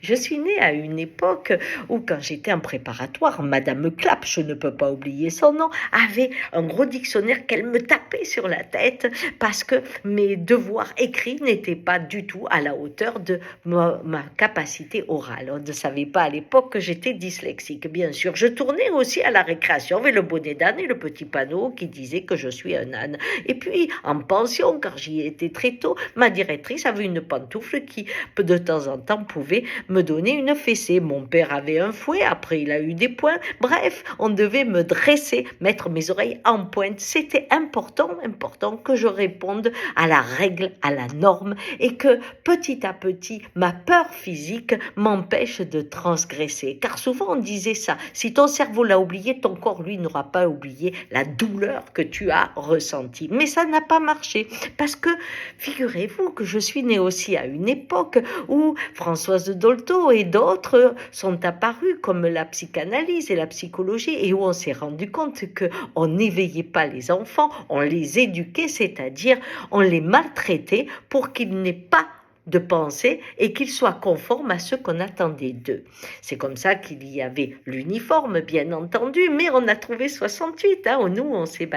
Je suis née à une époque où, quand j'étais en préparatoire, Madame Clapp, je ne peux pas oublier son nom, avait un gros dictionnaire qu'elle me tapait sur la tête parce que mes devoirs écrits n'étaient pas du tout à la hauteur de ma capacité orale. On ne savait pas à l'époque que j'étais dyslexique, bien sûr. Je tournais aussi à la récréation avec le bonnet d'âne et le petit panneau qui disait que je suis un âne. Et puis, en pension, car j'y étais très tôt, ma directrice avait une pantoufle qui, de temps en temps, pouvait me donner une fessée. Mon père avait un fouet, après il a eu des poings. Bref, on devait me dresser, mettre mes oreilles en pointe. C'était important que je réponde à la règle, à la norme, et que petit à petit, ma peur physique m'empêche de transgresser. Car souvent on disait ça, si ton cerveau l'a oublié, ton corps, lui, n'aura pas oublié la douleur que tu as ressentie. Mais ça n'a pas marché, parce que figurez-vous que je suis née aussi à une époque où Françoise de Dolto et d'autres sont apparus, comme la psychanalyse et la psychologie, et où on s'est rendu compte qu'on n'éveillait pas les enfants, on les éduquait, c'est-à-dire on les maltraitait pour qu'ils n'aient pas de pensée et qu'ils soient conformes à ce qu'on attendait d'eux. C'est comme ça qu'il y avait l'uniforme, bien entendu, mais on a trouvé 68, où nous on s'est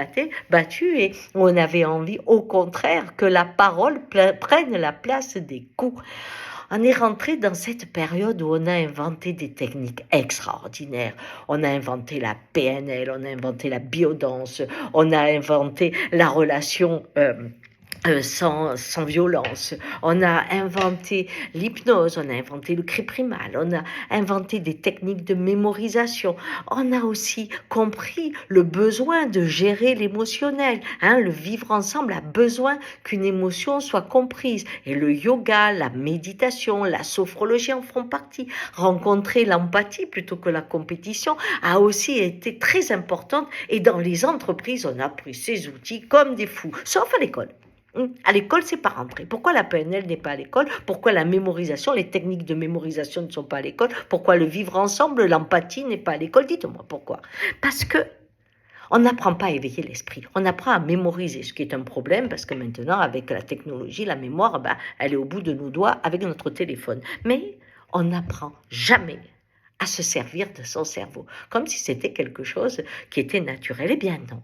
battu et on avait envie au contraire que la parole prenne la place des coups. On est rentré dans cette période où on a inventé des techniques extraordinaires. On a inventé la PNL, on a inventé la biodanse, on a inventé la relation sans violence. On a inventé l'hypnose, on a inventé le cri primal, on a inventé des techniques de mémorisation. On a aussi compris le besoin de gérer l'émotionnel. Le vivre ensemble a besoin qu'une émotion soit comprise. Et le yoga, la méditation, la sophrologie en font partie. Rencontrer l'empathie plutôt que la compétition a aussi été très importante. Et dans les entreprises, on a pris ces outils comme des fous, sauf à l'école. À l'école, c'est pas rentré. Pourquoi la PNL n'est pas à l'école? Pourquoi la mémorisation, les techniques de mémorisation ne sont pas à l'école? Pourquoi le vivre ensemble, l'empathie n'est pas à l'école? Dites-moi pourquoi. Parce que on n'apprend pas à éveiller l'esprit. On apprend à mémoriser, ce qui est un problème parce que maintenant, avec la technologie, la mémoire, elle est au bout de nos doigts avec notre téléphone. Mais on n'apprend jamais à se servir de son cerveau, comme si c'était quelque chose qui était naturel. Eh bien non.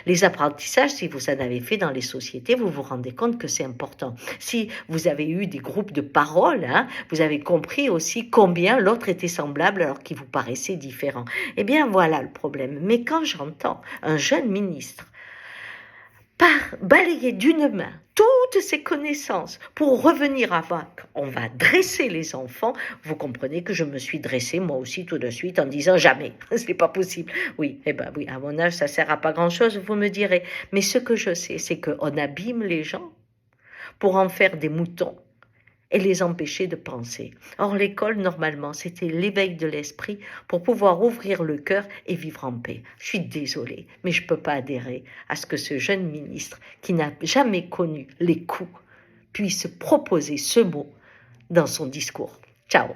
Les apprentissages, si vous en avez fait dans les sociétés, vous vous rendez compte que c'est important. Si vous avez eu des groupes de parole, vous avez compris aussi combien l'autre était semblable alors qu'il vous paraissait différent. Eh bien, voilà le problème. Mais quand j'entends un jeune ministre balayer d'une main toutes ses connaissances pour revenir avant qu'on va dresser les enfants, vous comprenez que je me suis dressée moi aussi tout de suite en disant jamais, c'est pas possible. Oui, oui, à mon âge ça sert à pas grand chose, vous me direz. Mais ce que je sais, c'est qu'on abîme les gens pour en faire des moutons et les empêcher de penser. Or, l'école, normalement, c'était l'éveil de l'esprit pour pouvoir ouvrir le cœur et vivre en paix. Je suis désolée, mais je ne peux pas adhérer à ce que ce jeune ministre, qui n'a jamais connu les coups, puisse proposer ce mot dans son discours. Ciao.